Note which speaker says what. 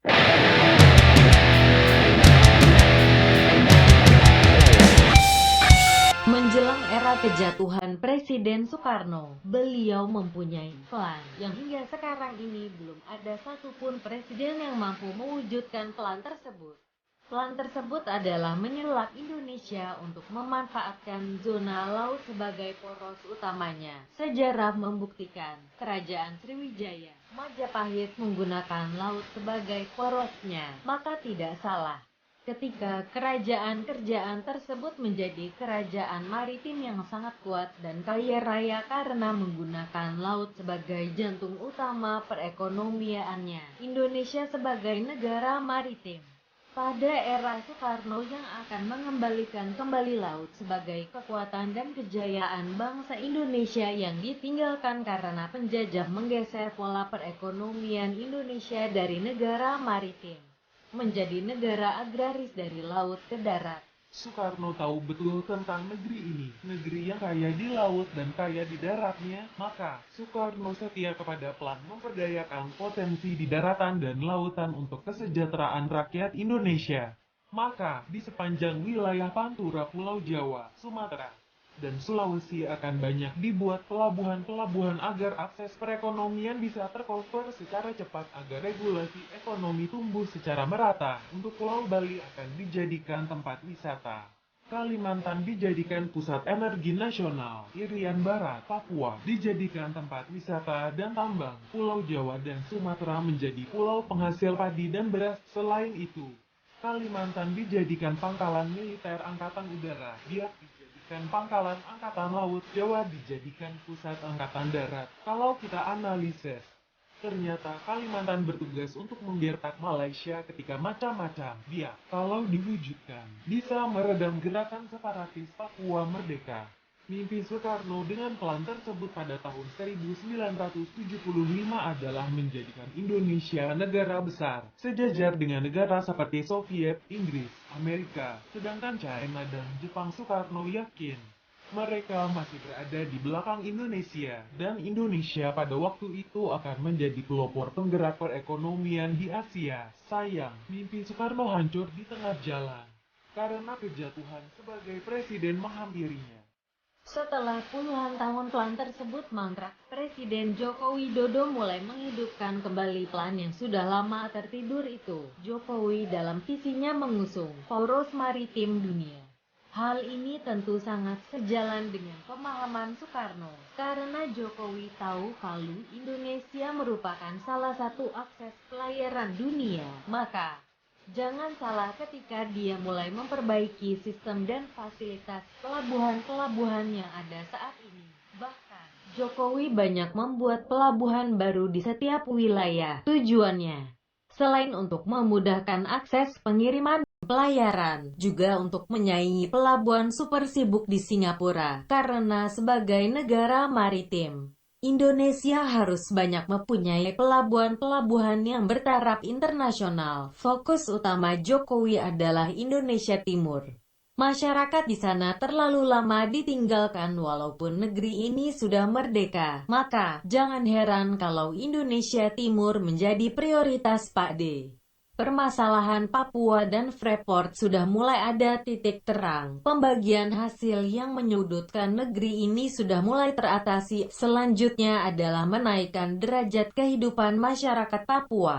Speaker 1: Menjelang era kejatuhan Presiden Soekarno, beliau mempunyai plan yang hingga sekarang ini belum ada satupun presiden yang mampu mewujudkan plan tersebut. Plan tersebut adalah menyulap Indonesia untuk memanfaatkan zona laut sebagai poros utamanya. Sejarah membuktikan Kerajaan Sriwijaya Majapahit menggunakan laut sebagai porosnya, maka tidak salah ketika kerajaan tersebut menjadi kerajaan maritim yang sangat kuat dan kaya raya karena menggunakan laut sebagai jantung utama perekonomiannya. Indonesia sebagai negara maritim pada era Soekarno yang akan mengembalikan kembali laut sebagai kekuatan dan kejayaan bangsa Indonesia yang ditinggalkan karena penjajah menggeser pola perekonomian Indonesia dari negara maritim menjadi negara agraris dari laut ke darat.
Speaker 2: Soekarno tahu betul tentang negeri ini, negeri yang kaya di laut dan kaya di daratnya, maka Soekarno setia kepada plan memperdayakan potensi di daratan dan lautan untuk kesejahteraan rakyat Indonesia. Maka, di sepanjang wilayah Pantura Pulau Jawa, Sumatera, dan Sulawesi akan banyak dibuat pelabuhan-pelabuhan agar akses perekonomian bisa tercover secara cepat agar regulasi ekonomi tumbuh secara merata. Untuk Pulau Bali akan dijadikan tempat wisata. Kalimantan dijadikan pusat energi nasional, Irian Barat, Papua dijadikan tempat wisata dan tambang, Pulau Jawa dan Sumatera menjadi pulau penghasil padi dan beras. Selain itu, Kalimantan dijadikan pangkalan militer Angkatan Udara, Biak dijadikan pangkalan Angkatan Laut, Jawa dijadikan pusat Angkatan Darat. Kalau kita analisis, ternyata Kalimantan bertugas untuk membiarkan Malaysia ketika macam-macam. Biak, kalau diwujudkan, bisa meredam gerakan separatis Papua Merdeka. Mimpi Soekarno dengan plan tersebut pada tahun 1975 adalah menjadikan Indonesia negara besar, sejajar dengan negara seperti Soviet, Inggris, Amerika, sedangkan China dan Jepang. Soekarno yakin mereka masih berada di belakang Indonesia, dan Indonesia pada waktu itu akan menjadi pelopor penggerak perekonomian di Asia. Sayang, mimpi Soekarno hancur di tengah jalan, karena kejatuhan sebagai presiden menghampirinya.
Speaker 1: Setelah puluhan tahun plan tersebut mangkrak, Presiden Joko Widodo mulai menghidupkan kembali plan yang sudah lama tertidur itu. Jokowi dalam visinya mengusung poros maritim dunia. Hal ini tentu sangat sejalan dengan pemahaman Soekarno, karena Jokowi tahu kalau Indonesia merupakan salah satu akses pelayaran dunia. Maka, jangan salah ketika dia mulai memperbaiki sistem dan fasilitas pelabuhan-pelabuhan yang ada saat ini. Bahkan, Jokowi banyak membuat pelabuhan baru di setiap wilayah. Tujuannya, selain untuk memudahkan akses pengiriman pelayaran, juga untuk menyaingi pelabuhan super sibuk di Singapura. Karena sebagai negara maritim, Indonesia harus banyak mempunyai pelabuhan-pelabuhan yang bertaraf internasional. Fokus utama Jokowi adalah Indonesia Timur. Masyarakat di sana terlalu lama ditinggalkan walaupun negeri ini sudah merdeka. Maka, jangan heran kalau Indonesia Timur menjadi prioritas Pak D. Permasalahan Papua dan Freeport sudah mulai ada titik terang. Pembagian hasil yang menyudutkan negeri ini sudah mulai teratasi. Selanjutnya adalah menaikkan derajat kehidupan masyarakat Papua.